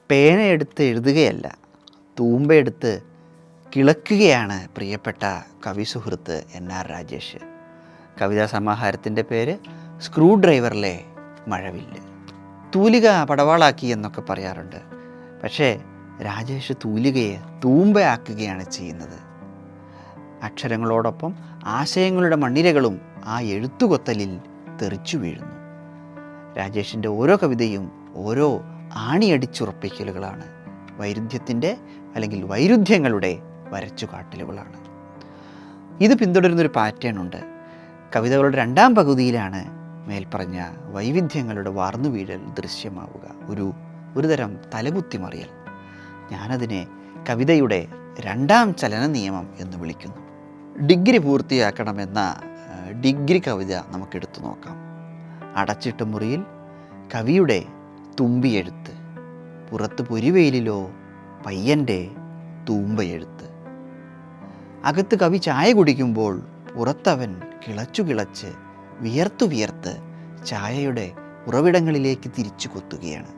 പേനയെടുത്ത് എഴുതുകയല്ല, തൂമ്പയെടുത്ത് കിളക്കുകയാണ് പ്രിയപ്പെട്ട കവി സുഹൃത്ത് NR രാജേഷ്. കവിതാ സമാഹാരത്തിൻ്റെ പേര് സ്ക്രൂ ഡ്രൈവറിലെ മഴവില്ല്. തൂലിക പടവാളാക്കി എന്നൊക്കെ പറയാറുണ്ട്. പക്ഷേ രാജേഷ് തൂലികയെ തൂമ്പയാക്കുകയാണ് ചെയ്യുന്നത്. അക്ഷരങ്ങളോടൊപ്പം ആശയങ്ങളുടെ മണ്ണിരകളും ആ എഴുത്തുകൊത്തലിൽ തെറിച്ചു വീഴുന്നു. രാജേഷിൻ്റെ ഓരോ കവിതയും ഓരോ ആണിയടിച്ചുറപ്പിക്കലുകളാണ്, വൈരുദ്ധ്യത്തിൻ്റെ അല്ലെങ്കിൽ വൈരുദ്ധ്യങ്ങളുടെ വരച്ചുകാട്ടലുകളാണ്. ഇത് പിന്തുടരുന്നൊരു പാറ്റേൺ ഉണ്ട്. കവിതകളുടെ രണ്ടാം പകുതിയിലാണ് മേൽപ്പറഞ്ഞ വൈവിധ്യങ്ങളുടെ വാർന്നുവീഴൽ ദൃശ്യമാവുക, ഒരു തരം തലകുത്തിമറിയൽ. ഞാനതിനെ കവിതയുടെ രണ്ടാം ചലന നിയമം എന്ന് വിളിക്കുന്നു. ഡിഗ്രി പൂർത്തിയാക്കണമെന്ന ഡിഗ്രി കവിത നമുക്കെടുത്തു നോക്കാം. അടച്ചിട്ട മുറിയിൽ കവിയുടെ തുമ്പിയെഴുത്ത്, പുറത്ത് പൊരിവെയിലിലോ പയ്യൻ്റെ തൂമ്പയെഴുത്ത്. അകത്ത് കവി ചായ കുടിക്കുമ്പോൾ പുറത്തവൻ കിളച്ച് വിയർത്ത് ചായയുടെ ഉറവിടങ്ങളിലേക്ക് തിരിച്ചു കൊത്തുകയാണ്.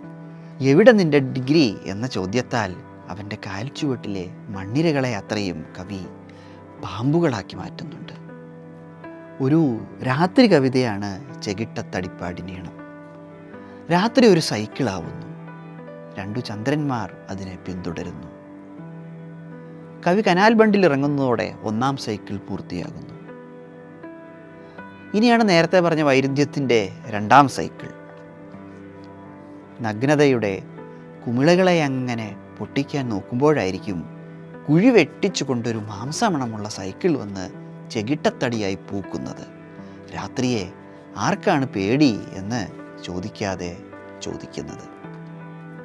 എവിടെ നിൻ്റെ ഡിഗ്രി എന്ന ചോദ്യത്താൽ അവൻ്റെ കാൽച്ചുവട്ടിലെ മണ്ണിരകളെ അത്രയും കവി പാമ്പുകളാക്കി മാറ്റുന്നുണ്ട്. ഒരു രാത്രി കവിതയാണ് ചെകിട്ടത്തടിപ്പാടിനീണം. രാത്രി ഒരു സൈക്കിളാവുന്നു, രണ്ടു ചന്ദ്രന്മാർ അതിനെ പിന്തുടരുന്നു. കവി കനാൽ ബണ്ടിൽ ഇറങ്ങുന്നതോടെ ഒന്നാം സൈക്കിൾ പൂർത്തിയാകുന്നു. ഇനിയാണ് നേരത്തെ പറഞ്ഞ വൈരുദ്ധ്യത്തിൻ്റെ രണ്ടാം സൈക്കിൾ. നഗ്നതയുടെ കുമിളകളെ അങ്ങനെ പൊട്ടിക്കാൻ നോക്കുമ്പോഴായിരിക്കും കുഴി വെട്ടിച്ചു കൊണ്ടൊരു മാംസമണമുള്ള സൈക്കിൾ വന്ന് ചെകിട്ടത്തടിയായി പൂക്കുന്നത്. രാത്രിയെ ആർക്കാണ് പേടി എന്ന് ചോദിക്കാതെ ചോദിക്കുന്നത്.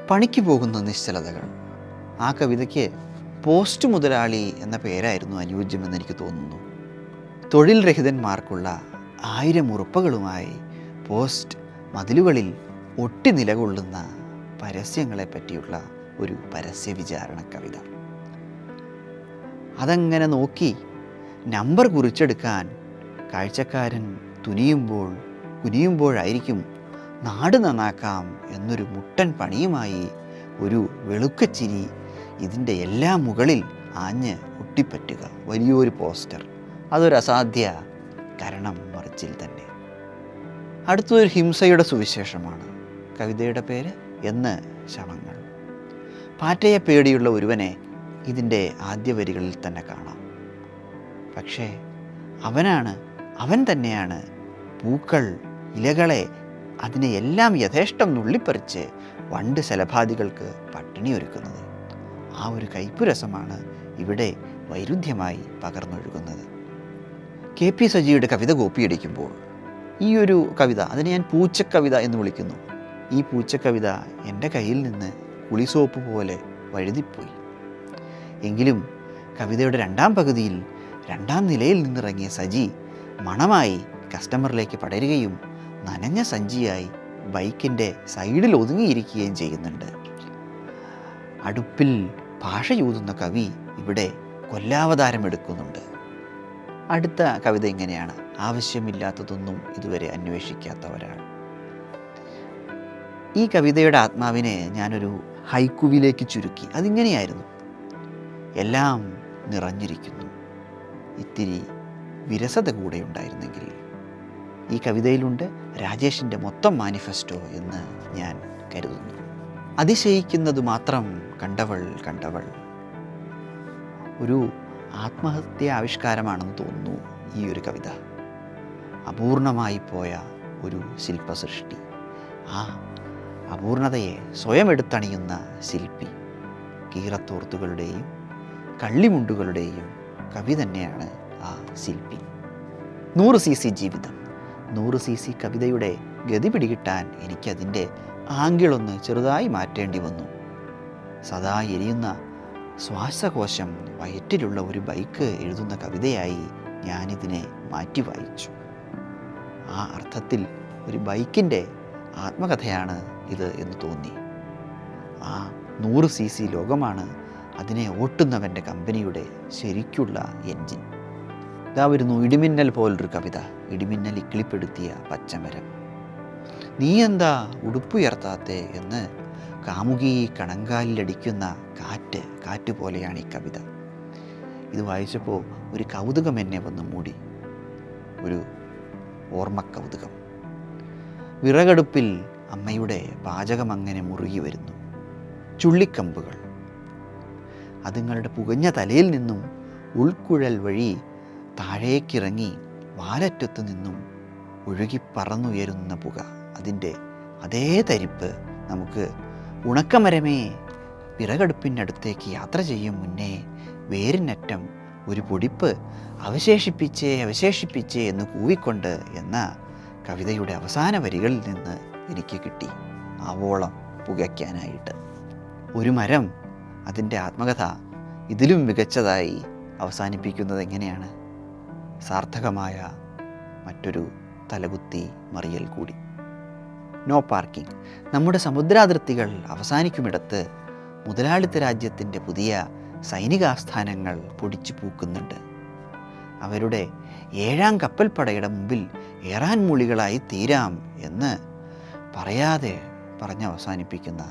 പണിക്ക് പോകുന്ന നിശ്ചലതകൾ. ആ കവിതയ്ക്ക് പോസ്റ്റ് മുതലാളി എന്ന പേരായിരുന്നു അനുയോജ്യമെന്ന് എനിക്ക് തോന്നുന്നു. തൊഴിൽ രഹിതന്മാർക്കുള്ള 1000 ഉറുപ്പകളുമായി പോസ്റ്റ് മതിലുകളിൽ ഒട്ടി നിലകൊള്ളുന്ന പരസ്യങ്ങളെ പറ്റിയുള്ള ഒരു പരസ്യ വിചാരണ കവിത. അതങ്ങനെ നോക്കി നമ്പർ കുറിച്ചെടുക്കാൻ കാഴ്ചക്കാരൻ കുനിയുമ്പോഴായിരിക്കും നാട് നന്നാക്കാം എന്നൊരു മുട്ടൻ പണിയുമായി ഒരു വെളുക്കച്ചിരി ഇതിൻ്റെ എല്ലാം മുകളിൽ ആഞ്ഞ് ഒട്ടിപ്പറ്റുക. വലിയൊരു പോസ്റ്റർ. അതൊരു അസാധ്യ കരണം മറിച്ചിൽ തന്നെ. അടുത്തൊരു ഹിംസയുടെ സുവിശേഷമാണ്. കവിതയുടെ പേര് എന്ന് ശവങ്ങൾ. പാറ്റയെ പേടിയുള്ള ഒരുവനെ ഇതിൻ്റെ ആദ്യ വരികളിൽ തന്നെ കാണാം. പക്ഷേ അവൻ തന്നെയാണ് പൂക്കൾ, ഇലകളെ, അതിനെ എല്ലാം യഥേഷ്ടം നുള്ളിപ്പറിച്ച് വണ്ട് ശലഭാദികൾക്ക് പട്ടിണി ഒരുക്കുന്നത്. ആ ഒരു കയ്പുരസമാണ് ഇവിടെ വൈരുദ്ധ്യമായി പകർന്നൊഴുകുന്നത്. KP സജിയുടെ കവിത കോപ്പിയടിക്കുമ്പോൾ ഈ ഒരു കവിത, അതിനെ ഞാൻ പൂച്ചക്കവിത എന്ന് വിളിക്കുന്നു. ഈ പൂച്ചക്കവിത എൻ്റെ കയ്യിൽ നിന്ന് കുളിസോപ്പ് പോലെ വഴുതിപ്പോയി. എങ്കിലും കവിതയുടെ രണ്ടാം പകുതിയിൽ രണ്ടാം നിലയിൽ നിന്നിറങ്ങിയ സജി മണമായി കസ്റ്റമറിലേക്ക് പടരുകയും നനഞ്ഞ സഞ്ചിയായി ബൈക്കിൻ്റെ സൈഡിൽ ഒതുങ്ങിയിരിക്കുകയും ചെയ്യുന്നുണ്ട്. അടുപ്പിൽ ഭാഷയൂതുന്ന കവി ഇവിടെ കൊല്ലാവതാരമെടുക്കുന്നുണ്ട്. അടുത്ത കവിത ഇങ്ങനെയാണ്. ആവശ്യമില്ലാത്തതൊന്നും ഇതുവരെ അന്വേഷിക്കാത്ത ഒരാൾ. ഈ കവിതയുടെ ആത്മാവിനെ ഞാനൊരു ഹൈക്കുവിലേക്ക് ചുരുക്കി. അതിങ്ങനെയായിരുന്നു: എല്ലാം നിറഞ്ഞിരിക്കുന്നു, ഇത്തിരി വിരസത കൂടെ ഉണ്ടായിരുന്നെങ്കിൽ. ഈ കവിതയിലുണ്ട് രാജേഷിൻ്റെ മൊത്തം മാനിഫെസ്റ്റോ എന്ന് ഞാൻ കരുതുന്നു. അതിശയിക്കുന്നത് മാത്രം കണ്ടവൾ ഒരു ആത്മഹത്യ ആവിഷ്കാരമാണെന്ന് തോന്നുന്നു ഈ ഒരു കവിത. അപൂർണമായി പോയ ഒരു ശില്പസൃഷ്ടി. ആ അപൂർണതയെ സ്വയം എടുത്തണിയുന്ന ശില്പി. കീറത്തോർത്തുകളുടെയും കള്ളിമുണ്ടുകളുടെയും കവി തന്നെയാണ് ആ ശില്പി. 100 cc ജീവിതം. 100 cc കവിതയുടെ ഗതി പിടികിട്ടാൻ എനിക്കതിൻ്റെ ആംഗിളൊന്ന് ചെറുതായി മാറ്റേണ്ടി വന്നു. സദാ എരിയുന്ന ശ്വാസകോശം വയറ്റിലുള്ള ഒരു ബൈക്ക് എഴുതുന്ന കവിതയായി ഞാനിതിനെ മാറ്റി വായിച്ചു. ആ അർത്ഥത്തിൽ ഒരു ബൈക്കിൻ്റെ ആത്മകഥയാണ് ഇത് എന്ന് തോന്നി. ആ 100 cc ലോകമാണ് അതിനെ ഓട്ടുന്നവൻ്റെ കമ്പനിയുടെ ശരിക്കുള്ള എൻജിൻ. ഇതാ വരുന്നു ഇടിമിന്നൽ പോലൊരു കവിത. ഇടിമിന്നൽ ഇക്കിളിപ്പെടുത്തിയ പച്ചമരം. നീ എന്താ ഉടുപ്പുയർത്താത്തേ എന്ന് കാമുകി കണങ്കാലിലടിക്കുന്ന കാറ്റ് പോലെയാണ് ഈ കവിത. ഇത് വായിച്ചപ്പോൾ ഒരു കൗതുകം എന്നെ വന്ന് മൂടി, ഒരു ഓർമ്മക്കൗതുകം. വിറകടുപ്പിൽ അമ്മയുടെ പാചകം അങ്ങനെ മുറുകി വരുന്നു. ചുള്ളിക്കമ്പുകൾ അതുങ്ങളുടെ പുകഞ്ഞ തലയിൽ നിന്നും ഉൾക്കുഴൽ വഴി താഴേക്കിറങ്ങി വാലറ്റത്തു നിന്നും ഒഴുകി പറന്നുയരുന്ന പുക. അതിൻ്റെ അതേ തരിപ്പ് നമുക്ക് ഉണക്കമരമേ വിറകടുപ്പിൻ്റെ അടുത്തേക്ക് യാത്ര ചെയ്യും മുന്നേ വേരിനറ്റം ഒരു പൊടിപ്പ് അവശേഷിപ്പിച്ചേ എന്ന് കൂവിക്കൊണ്ട് എന്ന കവിതയുടെ അവസാന വരികളിൽ നിന്ന് എനിക്ക് കിട്ടി ആവോളം പുകയ്ക്കാനായിട്ട്. ഒരു മരം അതിൻ്റെ ആത്മകഥ ഇതിലും മികച്ചതായി അവസാനിപ്പിക്കുന്നത് എങ്ങനെയാണ്? സാർത്ഥകമായ മറ്റൊരു തലകുത്തി മറിയൽ കൂടി. No parking. നമ്മുടെ സമുദ്രാതിർത്തികൾ അവസാനിക്കുമിടത്ത് മുതലാളിത്ത രാജ്യത്തിൻ്റെ പുതിയ സൈനികാസ്ഥാനങ്ങൾ പൊടിച്ചു പൂക്കുന്നുണ്ട്. അവരുടെ 7ാം കപ്പൽപ്പടയുടെ മുമ്പിൽ ഏറാൻ മൂളികളായി തീരാം എന്ന് പറയാതെ പറഞ്ഞവസാനിപ്പിക്കുന്ന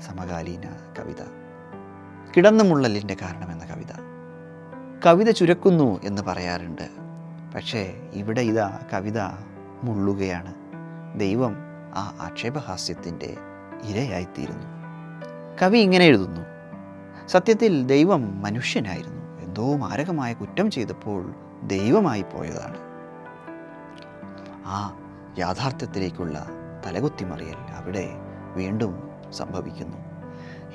സമകാലീന കവിത. കിടന്നുമുള്ളലിൻ്റെ കാരണമെന്ന കവിത ചുരക്കുന്നു എന്ന് പറയാറുണ്ട്. പക്ഷേ ഇവിടെ ഇതാ കവിത മുള്ളുകയാണ്. ദൈവം ആ ആക്ഷേപഹാസ്യത്തിൻ്റെ ഇരയായിത്തീരുന്നു. കവി ഇങ്ങനെ എഴുതുന്നു: സത്യത്തിൽ ദൈവം മനുഷ്യനായിരുന്നു. എന്തോ മാരകമായ കുറ്റം ചെയ്തപ്പോൾ ദൈവമായി പോയതാണ്. ആ യാഥാർത്ഥ്യത്തിലേക്കുള്ള തലകുത്തിമറിയൽ അവിടെ വീണ്ടും സംഭവിക്കുന്നു.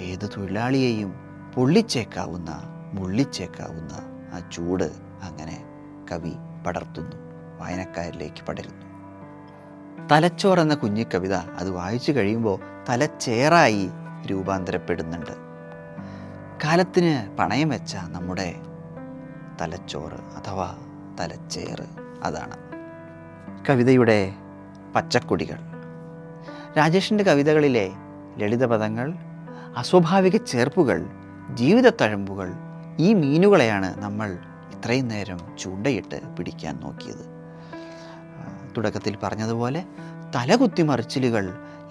ഏത് തൊഴിലാളിയെയും പൊള്ളിച്ചേക്കാവുന്ന മുള്ളിച്ചേക്കാവുന്ന ആ ചൂട് അങ്ങനെ കവി പടർത്തുന്നു, വായനക്കാരിലേക്ക് പടരുന്നു. തലച്ചോർ എന്ന കുഞ്ഞിക്കവിത അത് വായിച്ചു കഴിയുമ്പോൾ തലച്ചേറായി രൂപാന്തരപ്പെടുന്നുണ്ട്. കാലത്തിന് പണയം വെച്ച നമ്മുടെ തലച്ചോറ് അഥവാ തലച്ചേറ് അതാണ്. കവിതയുടെ പച്ചക്കൊടികൾ. രാജേഷിൻ്റെ കവിതകളിലെ ലളിതപദങ്ങൾ, അസ്വാഭാവിക ചേർപ്പുകൾ, ജീവിതത്തഴമ്പുകൾ, ഈ മീനുകളെയാണ് നമ്മൾ ഇത്രയും നേരം ചൂണ്ടയിട്ട് പിടിക്കാൻ നോക്കിയത്. തുടക്കത്തിൽ പറഞ്ഞതുപോലെ തലകുത്തിമറിച്ചിലുകൾ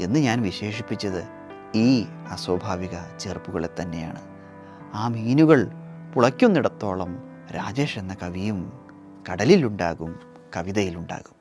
എന്ന് ഞാൻ വിശേഷിപ്പിച്ചത് ഈ അസ്വാഭാവിക ചേർപ്പുകളെ തന്നെയാണ്. ആ മീനുകൾ പുളയ്ക്കുന്നിടത്തോളം രാജേഷ് എന്ന കവിയും കടലിലുണ്ടാകും, കവിതയിലുണ്ടാകും.